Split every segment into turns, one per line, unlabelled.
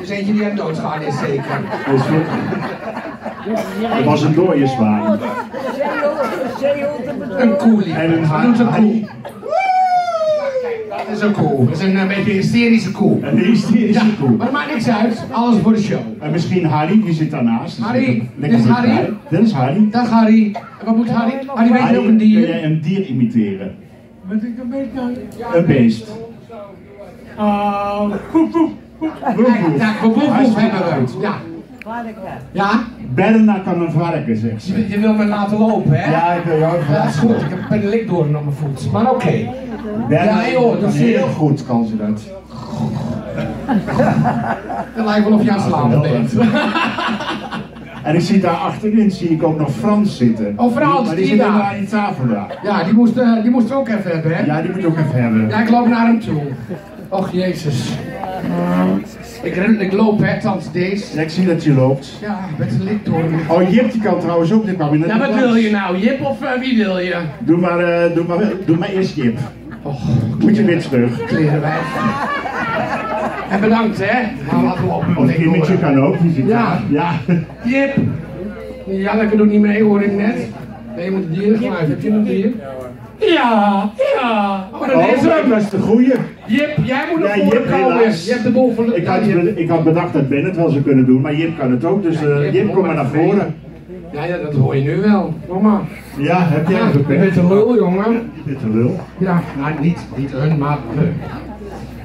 Dus eentje die aan het doodgaan is zeker.
Dat was een dode zwaan.
Een koelie.
En een
Dat doet een koe. Dat is een koe. Dat is een beetje hysterische koe.
Een hysterische koe.
Maar dat maakt niks uit. Alles voor de show.
En misschien Harry, die zit daarnaast.
Harry, dit is Harry.
Dit is Harry.
Dag Harry. En wat moet Harry? Harry weet ook een
Kun
dier.
jij een dier imiteren?
Wat ik een beetje...
Een beest.
Poep, poep.
Ja, woef hebben we. Ja. Ja?
Berna kan een varken, zegt ze.
Je wil me laten lopen, hè?
Ja, ik wil jou even
Ja, dat is goed. Ik heb een penelikdoorn op mijn voet. Maar oké.
Berna
Ja, joh, dat
kan
zie je.
heel goed, kan ze dat.
Het lijkt wel of je aan het slapen bent.
En ik zie daar achterin zie ik ook nog Frans zitten.
Oh, Frans,
maar die
die
zit
daar.
daar aan die tafel daar.
Ja, die moest er ook even hebben, hè?
Ja, die moet je ook even hebben.
Ja, ik loop naar hem toe. Och, jezus. Ik loop, hè, tante Dees.
Ja, ik zie dat je loopt.
Ja, met een likdoorn.
Oh, Jip die kan trouwens ook, dit kwam in het
Ja, wat wil je nou? Jip of wie wil je?
Doe maar eerst Jip.
Och,
Moet je weer terug.
klerenwijf. En bedankt, hè? Nou, laten we op
Oh,
met
Kimmetje kan ook, die zit
Ja.
daar. Ja.
Jip! Janneke doet niet mee, hoor ik net. Nee, je moet het dier geluid. Heb je een dier? Ja, ja. Oh, dat is
Oh,
hem.
dat is de goeie.
Jip, jij moet
Ja,
er voor
Jip,
komen.
helaas.
Je hebt de bol van de...
Ik had bedacht dat Ben het wel zou kunnen doen, maar Jip kan het ook, dus Jip kom maar naar voren.
Ja, dat hoor je nu wel. Kom maar.
Ja, heb jij
Ja,
een
je bent een lul, jongen.
Je bent een lul.
Ja, nou niet een, maar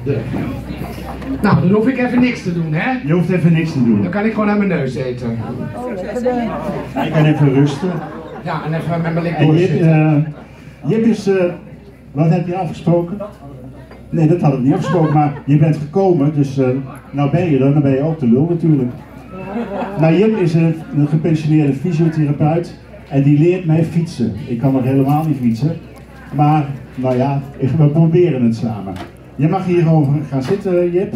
de. Nou, dan hoef ik even niks te doen, hè?
Je hoeft even niks te doen.
Dan kan ik gewoon aan mijn neus eten.
Je kan even rusten.
Ja, en even met mijn lik
En
doorzitten.
Jip is, wat heb je afgesproken? Nee, dat hadden we niet afgesproken, maar je bent gekomen, dus nou ben je er, dan ben je ook de lul natuurlijk. Nou, Jip is een gepensioneerde fysiotherapeut en die leert mij fietsen. Ik kan nog helemaal niet fietsen, maar nou ja, we proberen het samen. Je mag hierover gaan zitten, Jip.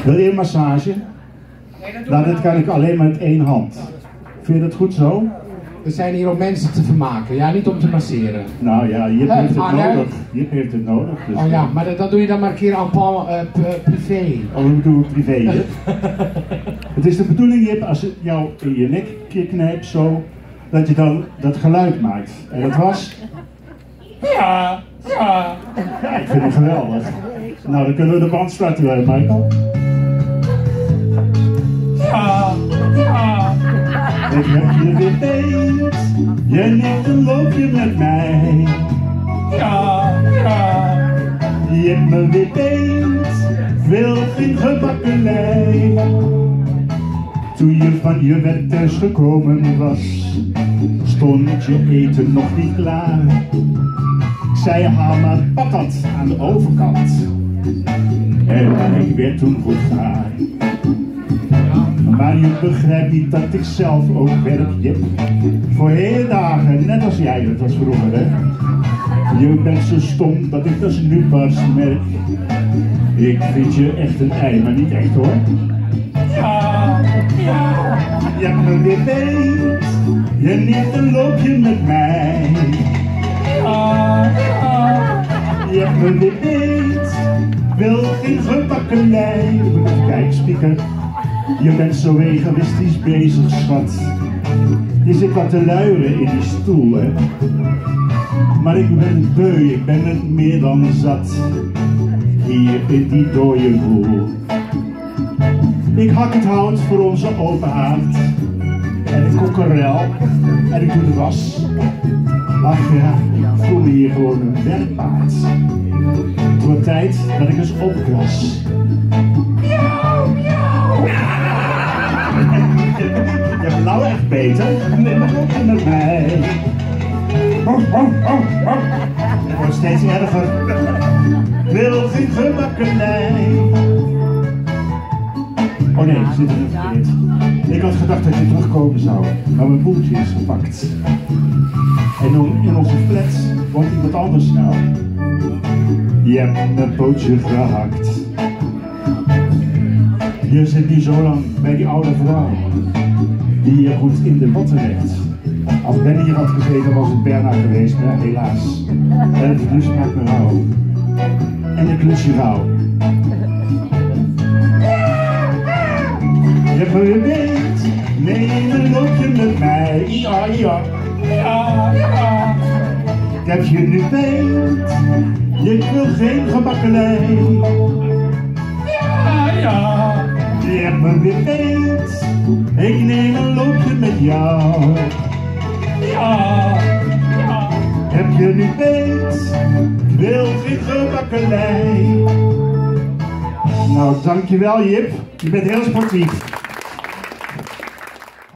Wil je een massage? Nou, dat kan ik alleen maar met één hand. Vind je dat goed zo?
We zijn hier om mensen te vermaken, ja, niet om te masseren.
Nou ja, Jip heeft het
Arne?
nodig. Jip heeft het nodig. Dus
Oh ja, maar dat doe je dan maar een keer en privé.
Oh, we doen privé, Jip. Het is de bedoeling, Jip, als je jou in je nek knijpt, zo, dat je dan dat geluid maakt. En dat was... Ja, ja. Ja, ik vind het geweldig. Nou, dan kunnen we de band starten, Michael. Ja, ja. Ik heb je weer beet, je neemt een loopje met mij. Ja, ja. Je hebt me weer beet, wil geen gebakkelei. Toen je van je werk thuis gekomen was, stond je eten nog niet klaar. Ik zei, haal maar patat aan de overkant. En ik werd toen goed gaar. Maar je begrijpt niet dat ik zelf ook werk, Jip. Voor hele dagen, net als jij, dat was vroeger, hè. Je bent zo stom dat ik dat nu pas merk. Ik vind je echt een ei, maar niet echt hoor. Ja, ja. Je hebt me weer beet, je neemt een loopje met mij. Ja, ja. Je hebt me weer beet, wil geen gebakkelei. Kijk, speaker. Je bent zo egoïstisch bezig, schat. Je zit wat te luieren in die stoel, hè. Maar ik ben het beu, ik ben het meer dan zat. Hier in die dode boel. Ik hak het hout voor onze open haard. En ik kook een rel. En ik doe de was. Ach ja, ik voel me hier gewoon een werkpaard. Het wordt tijd dat ik eens opkras. Miauw, miauw. Je hebt nou echt beter. Neem maar op met mij. Het wordt steeds erger. Wil geen gebakkelei. Oh nee, ik zit er verkeerd. Ik had gedacht dat je terugkomen zou, maar mijn boeltje is gepakt. En in onze flat wordt iemand anders nou. Je hebt mijn pootje gehakt. Je zit nu zo lang bij die oude vrouw, die je goed in de botten legt. Als Ben hier had gezeten was het Berna geweest, maar helaas. En het dus maakt me rauw. En ik lus je rauw. me weer beet, neem een loopje met mij. Ja, ja, ja, ja. Ik heb je nu beet, ik wil geen gemakkelei. Ja, ja. Je hebt me weer beet, ik neem een loopje met jou. Ja, ja. Heb je nu beet, ik wil geen gemakkelei. Nou, dankjewel Jip, je bent heel sportief.